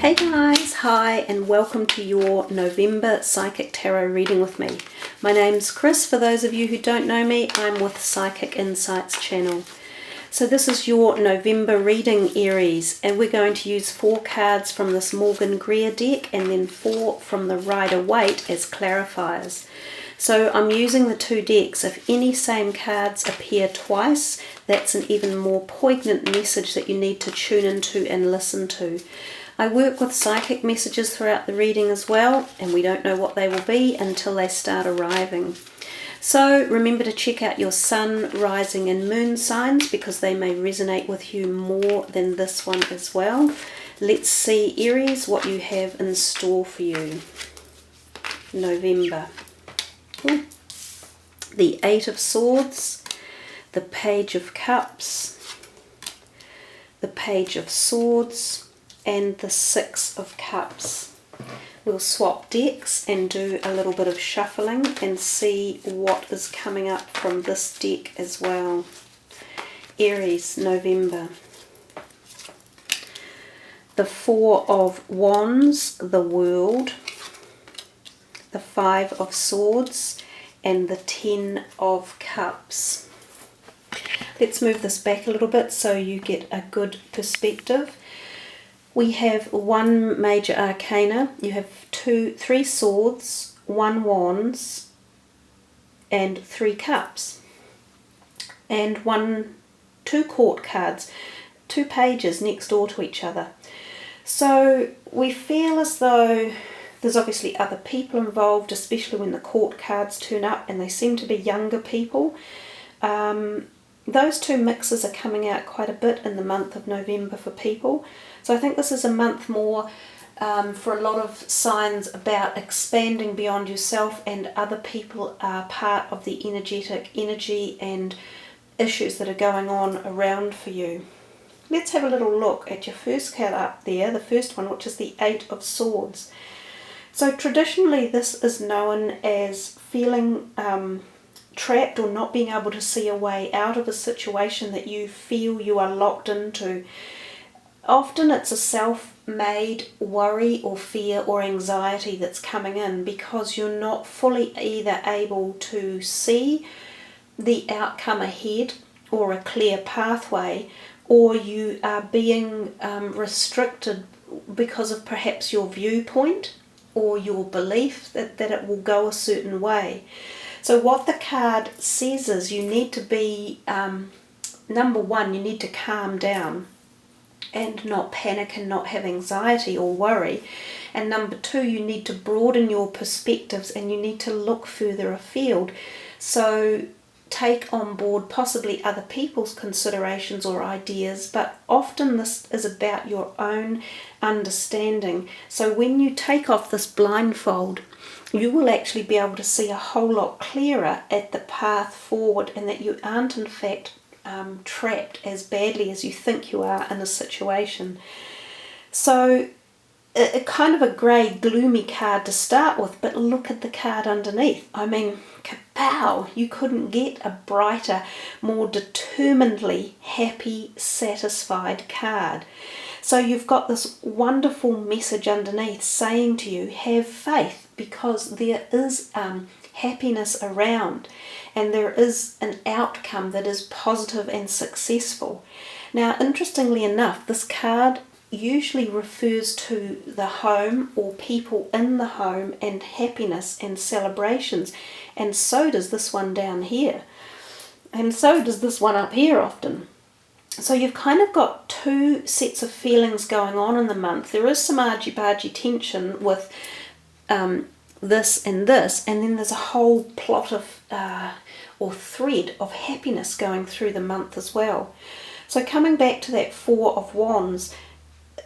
Hey guys, hi and welcome to your November Psychic Tarot reading with me. My name's Chris. For those of you who don't know me, I'm with Psychic Insights channel. So this is your November reading, Aries, and we're going to use 4 cards from this Morgan Greer deck and then 4 from the Rider-Waite as clarifiers. So I'm using the 2 decks. If any same cards appear twice, that's an even more poignant message that you need to tune into and listen to. I work with psychic messages throughout the reading as well, and we don't know what they will be until they start arriving. So remember to check out your sun, rising and moon signs because they may resonate with you more than this one as well. Let's see, Aries, what you have in store for you. November. Ooh. The 8 of Swords, the Page of Cups, the Page of Swords, and the 6 of Cups. We'll swap decks and do a little bit of shuffling and see what is coming up from this deck as well. Aries, November. The 4 of Wands, the World, the 5 of Swords, and the 10 of Cups. Let's move this back a little bit so you get a good perspective. We have 1 major arcana, you have 3 swords, 1 wands, and 3 cups. And 2 court cards, 2 pages next door to each other. So we feel as though there's obviously other people involved, especially when the court cards turn up and they seem to be younger people. Those 2 mixes are coming out quite a bit in the month of November for people. So I think this is a month more for a lot of signs about expanding beyond yourself, and other people are part of the energy and issues that are going on around for you. Let's have a little look at your first card up there, the first one, which is the 8 of Swords. So traditionally this is known as feeling trapped or not being able to see a way out of a situation that you feel you are locked into. Often it's a self-made worry or fear or anxiety that's coming in because you're not fully either able to see the outcome ahead or a clear pathway, or you are being restricted because of perhaps your viewpoint or your belief that it will go a certain way. So what the card says is you need to be, number 1, you need to calm down and not panic and not have anxiety or worry. And number 2, you need to broaden your perspectives and you need to look further afield. So take on board possibly other people's considerations or ideas, but often this is about your own understanding. So when you take off this blindfold, you will actually be able to see a whole lot clearer at the path forward, and that you aren't in fact trapped as badly as you think you are in a situation. So a kind of a grey, gloomy card to start with, but look at the card underneath. I mean, kapow! You couldn't get a brighter, more determinedly happy, satisfied card. So you've got this wonderful message underneath saying to you, have faith, because there is happiness around and there is an outcome that is positive and successful. Now, interestingly enough, this card usually refers to the home or people in the home and happiness and celebrations, and so does this one down here, and so does this one up here often. So you've kind of got 2 sets of feelings going on in the month. There is some argy-bargy tension with this and this, and then there's a whole plot of or thread of happiness going through the month as well. So coming back to that 4 of Wands,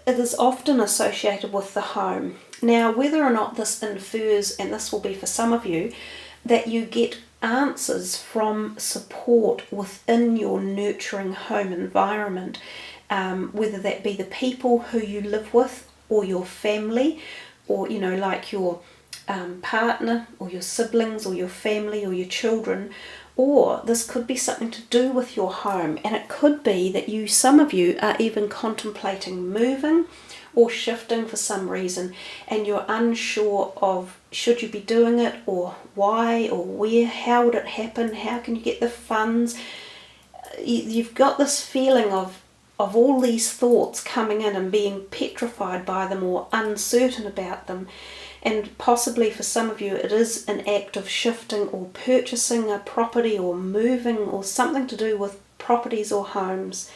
it is often associated with the home. Now, whether or not this infers, and this will be for some of you, that you get answers from support within your nurturing home environment, whether that be the people who you live with or your family, or like your partner or your siblings or your family or your children, or this could be something to do with your home, and it could be that some of you are even contemplating moving, or shifting for some reason, and you're unsure of should you be doing it, or why, or where, how would it happen, how can you get the funds. You've got this feeling of all these thoughts coming in and being petrified by them or uncertain about them. And possibly for some of you it is an act of shifting or purchasing a property or moving or something to do with properties or homes.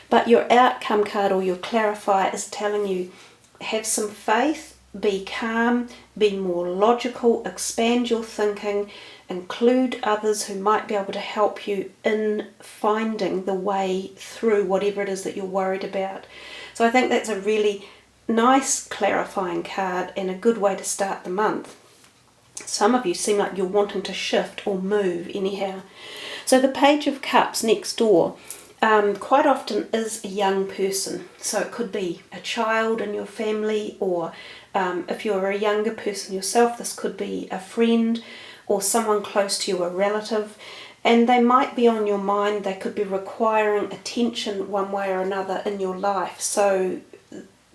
But your outcome card or your clarifier is telling you, have some faith, be calm, be more logical, expand your thinking, include others who might be able to help you in finding the way through whatever it is that you're worried about. So I think that's a really nice clarifying card and a good way to start the month. Some of you seem like you're wanting to shift or move anyhow. So the Page of Cups next door quite often is a young person. So it could be a child in your family, or if you're a younger person yourself, this could be a friend or someone close to you, a relative, and they might be on your mind. They could be requiring attention one way or another in your life. So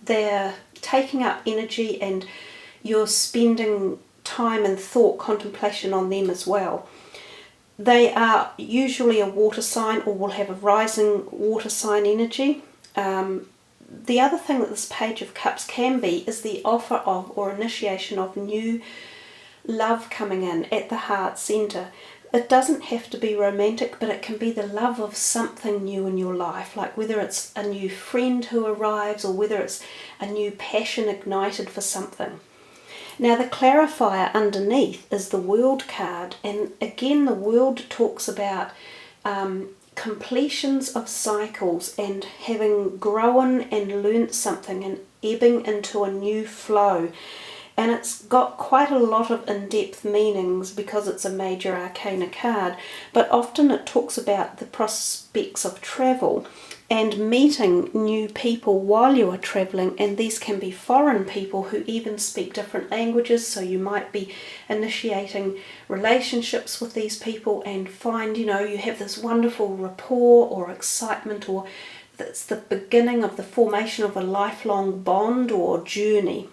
they're taking up energy and you're spending time and thought contemplation on them as well. They are usually a water sign or will have a rising water sign energy. The other thing that this Page of Cups can be is the offer of or initiation of new love coming in at the heart centre. It doesn't have to be romantic, but it can be the love of something new in your life, like whether it's a new friend who arrives or whether it's a new passion ignited for something. Now the clarifier underneath is the World card, and again the World talks about completions of cycles and having grown and learnt something and ebbing into a new flow. And it's got quite a lot of in-depth meanings because it's a major arcana card, but often it talks about the prospects of travel and meeting new people while you are travelling, and these can be foreign people who even speak different languages, so you might be initiating relationships with these people and find, you have this wonderful rapport or excitement, or it's the beginning of the formation of a lifelong bond or journey.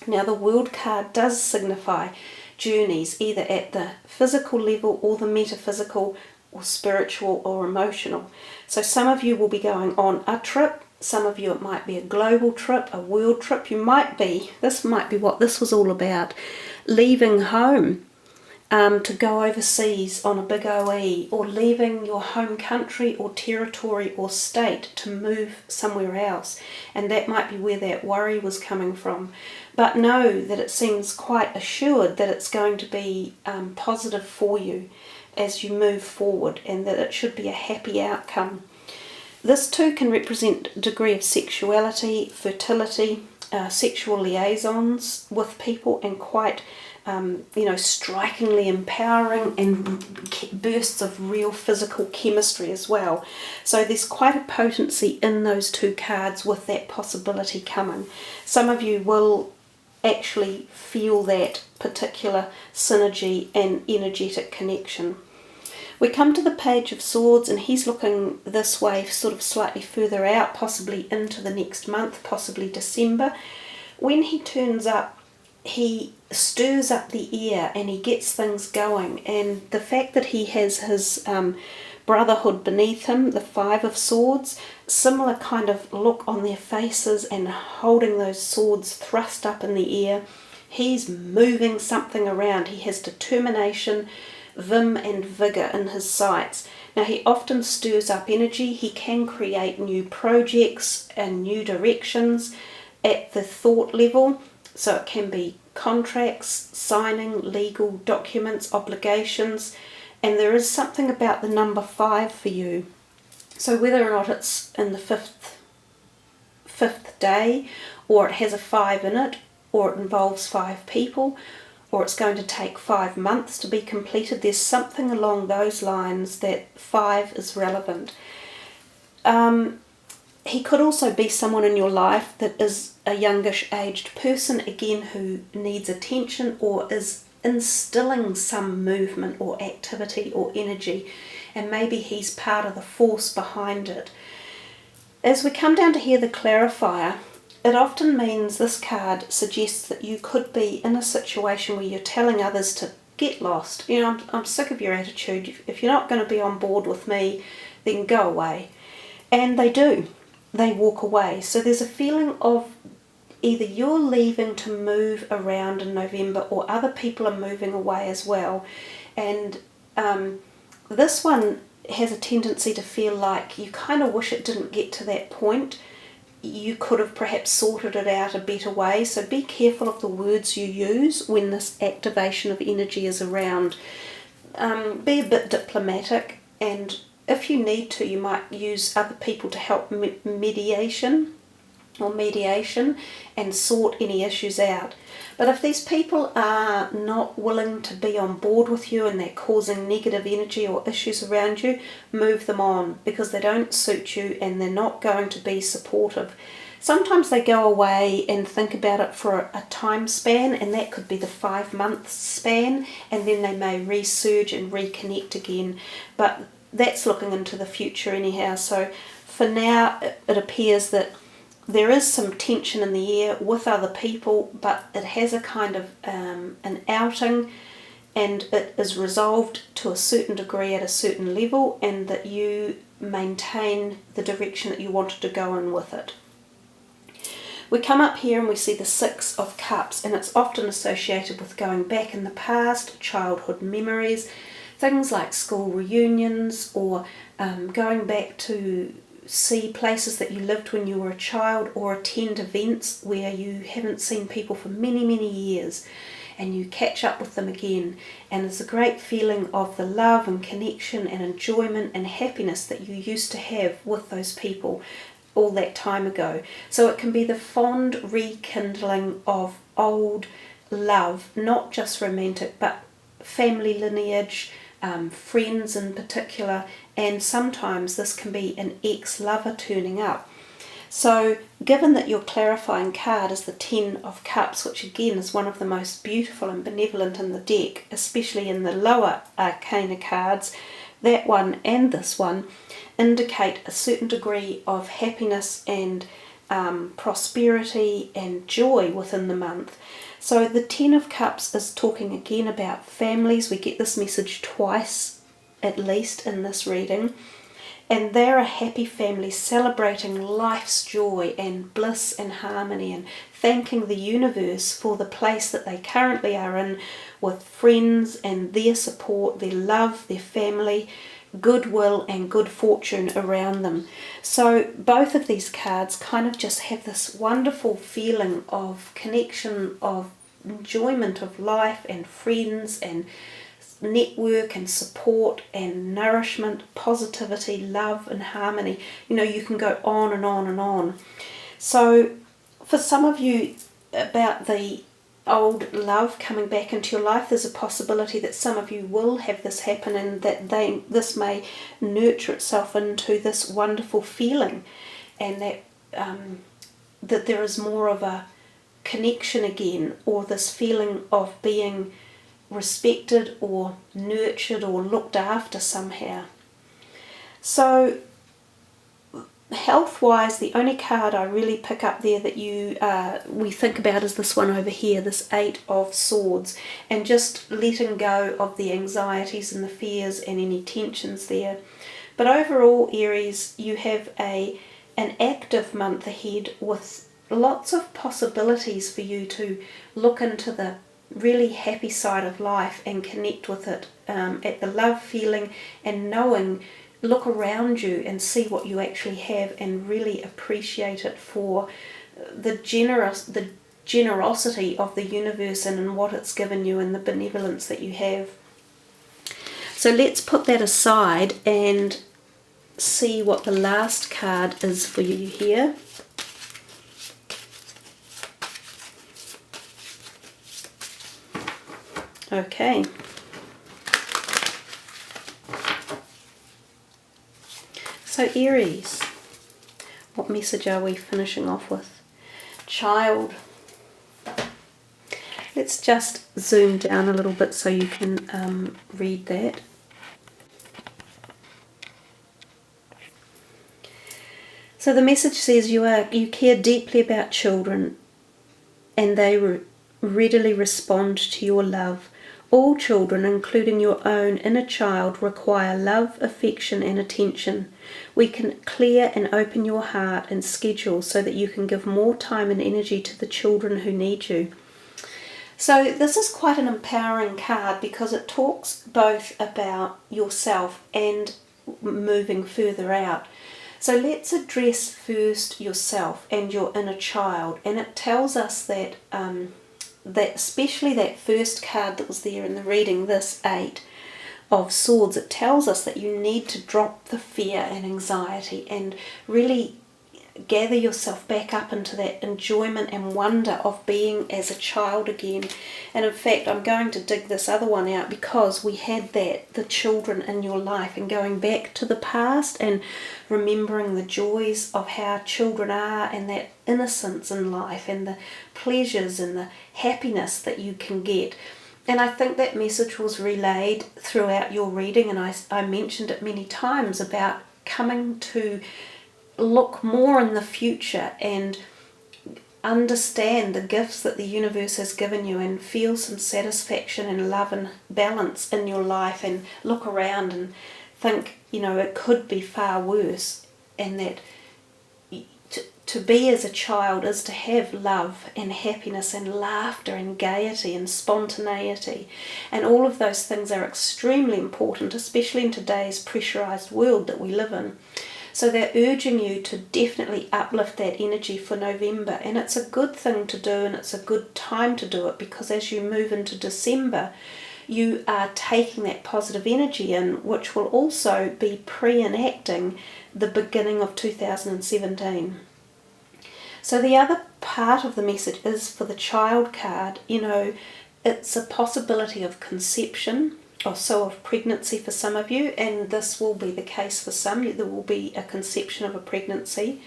Now the World card does signify journeys, either at the physical level or the metaphysical or spiritual or emotional. So some of you will be going on a trip, some of you it might be a global trip, a world trip. This might be what this was all about, leaving home to go overseas on a big OE, or leaving your home country or territory or state to move somewhere else, and that might be where that worry was coming from. But know that it seems quite assured that it's going to be positive for you as you move forward, and that it should be a happy outcome. This too can represent a degree of sexuality, fertility, sexual liaisons with people, and quite strikingly empowering, and bursts of real physical chemistry as well. So there's quite a potency in those two cards with that possibility coming. Some of you will actually feel that particular synergy and energetic connection. We come to the Page of Swords, and he's looking this way, sort of slightly further out, possibly into the next month, possibly December. When he turns up, he stirs up the air and he gets things going, and the fact that he has his brotherhood beneath him, the Five of Swords, similar kind of look on their faces and holding those swords thrust up in the air. He's moving something around. He has determination, vim and vigour in his sights. Now he often stirs up energy. He can create new projects and new directions at the thought level. So it can be contracts, signing, legal documents, obligations, and there is something about the number 5 for you. So whether or not it's in the fifth day, or it has a 5 in it, or it involves 5 people, or it's going to take 5 months to be completed, there's something along those lines that 5 is relevant. He could also be someone in your life that is a youngish aged person, again, who needs attention or is instilling some movement or activity or energy, and maybe he's part of the force behind it. As we come down to here, the clarifier, it often means, this card suggests that you could be in a situation where you're telling others to get lost. You know, I'm sick of your attitude. If you're not going to be on board with me, then go away. And they do. They walk away. So there's a feeling of either you're leaving to move around in November, or other people are moving away as well. And this one has a tendency to feel like you kind of wish it didn't get to that point. You could have perhaps sorted it out a better way. So be careful of the words you use when this activation of energy is around. Be a bit diplomatic, and if you need to, you might use other people to help mediation and sort any issues out. But if these people are not willing to be on board with you and they're causing negative energy or issues around you, move them on, because they don't suit you and they're not going to be supportive. Sometimes they go away and think about it for a time span, and that could be the 5-month span, and then they may resurge and reconnect again. But that's looking into the future anyhow. So for now, it appears that there is some tension in the air with other people, but it has a kind of an outing, and it is resolved to a certain degree at a certain level, and that you maintain the direction that you wanted to go in with it. We come up here and we see the 6 of Cups, and it's often associated with going back in the past, childhood memories, things like school reunions, or going back to see places that you lived when you were a child, or attend events where you haven't seen people for many, many years, and you catch up with them again. And there's a great feeling of the love and connection and enjoyment and happiness that you used to have with those people all that time ago. So it can be the fond rekindling of old love, not just romantic, but family lineage, friends in particular, and sometimes this can be an ex-lover turning up. So given that your clarifying card is the 10 of Cups, which again is one of the most beautiful and benevolent in the deck, especially in the lower arcana cards, that one and this one indicate a certain degree of happiness and prosperity and joy within the month. So the 10 of Cups is talking again about families. We get this message twice at least in this reading. And they're a happy family celebrating life's joy and bliss and harmony, and thanking the universe for the place that they currently are in, with friends and their support, their love, their family, goodwill and good fortune around them. So both of these cards kind of just have this wonderful feeling of connection, of enjoyment of life and friends and network and support and nourishment, positivity, love and harmony. You know, you can go on and on and on. So for some of you, about the old love coming back into your life, there's a possibility that some of you will have this happen, and that this may nurture itself into this wonderful feeling, and that that there is more of a connection again, or this feeling of being respected or nurtured or looked after somehow. So health-wise, the only card I really pick up there that we think about is this one over here, this 8 of Swords, and just letting go of the anxieties and the fears and any tensions there. But overall, Aries, you have an active month ahead, with lots of possibilities for you to look into the really happy side of life and connect with it, at the love feeling and knowing. Look around you and see what you actually have, and really appreciate it for the generosity of the universe and in what it's given you, and the benevolence that you have. So let's put that aside and see what the last card is for you here. Okay. So Aries, what message are we finishing off with? Child. Let's just zoom down a little bit so you can read that. So the message says you care deeply about children, and they readily respond to your love. All children, including your own inner child, require love, affection and attention. We can clear and open your heart and schedule so that you can give more time and energy to the children who need you. So this is quite an empowering card because it talks both about yourself and moving further out. So let's address first yourself and your inner child, and it tells us that that especially that first card that was there in the reading, this 8 of Swords, it tells us that you need to drop the fear and anxiety and really gather yourself back up into that enjoyment and wonder of being as a child again. And in fact, I'm going to dig this other one out because we had that, the children in your life, and going back to the past and remembering the joys of how children are and that innocence in life and the pleasures and the happiness that you can get. And I think that message was relayed throughout your reading, and I mentioned it many times about coming to look more in the future and understand the gifts that the universe has given you and feel some satisfaction and love and balance in your life, and look around and think, it could be far worse, and that to be as a child is to have love and happiness and laughter and gaiety and spontaneity, and all of those things are extremely important, especially in today's pressurized world that we live in. So they're urging you to definitely uplift that energy for November, and it's a good thing to do, and it's a good time to do it, because as you move into December you are taking that positive energy in, which will also be pre-enacting the beginning of 2017. So the other part of the message is for the child card. It's a possibility of conception, of pregnancy for some of you, and this will be the case for some. There will be a conception of a pregnancy.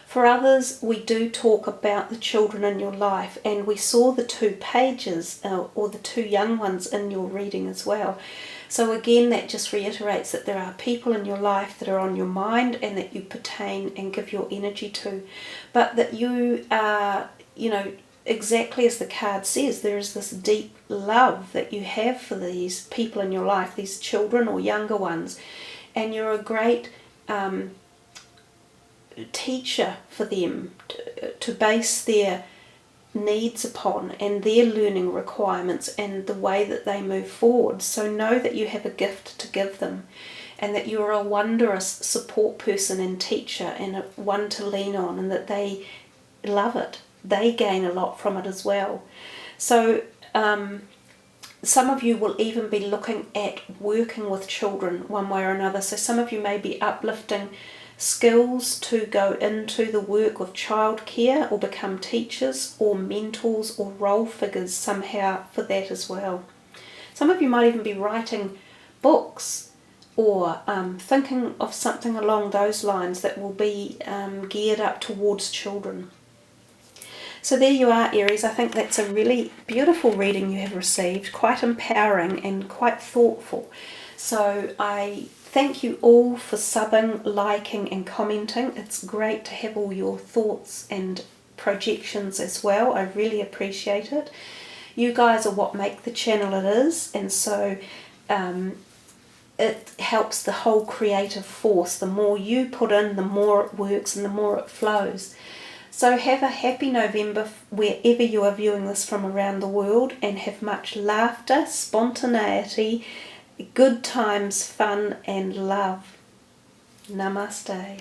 For others, we do talk about the children in your life, and we saw the 2 pages, or the 2 young ones in your reading as well. So again, that just reiterates that there are people in your life that are on your mind and that you pertain and give your energy to, but that you are, exactly as the card says, there is this deep love that you have for these people in your life, these children or younger ones, and you're a great teacher for them to base their needs upon and their learning requirements and the way that they move forward. So know that you have a gift to give them, and that you're a wondrous support person and teacher and one to lean on, and that they love it. They gain a lot from it as well. So some of you will even be looking at working with children one way or another. So some of you may be uplifting skills to go into the work of childcare, or become teachers or mentors or role figures somehow for that as well. Some of you might even be writing books or thinking of something along those lines that will be geared up towards children. So there you are, Aries. I think that's a really beautiful reading you have received, quite empowering and quite thoughtful. So I thank you all for subbing, liking and commenting. It's great to have all your thoughts and projections as well. I really appreciate it. You guys are what make the channel it is, and so it helps the whole creative force. The more you put in, the more it works and the more it flows. So have a happy November wherever you are viewing this from around the world, and have much laughter, spontaneity, good times, fun and love. Namaste.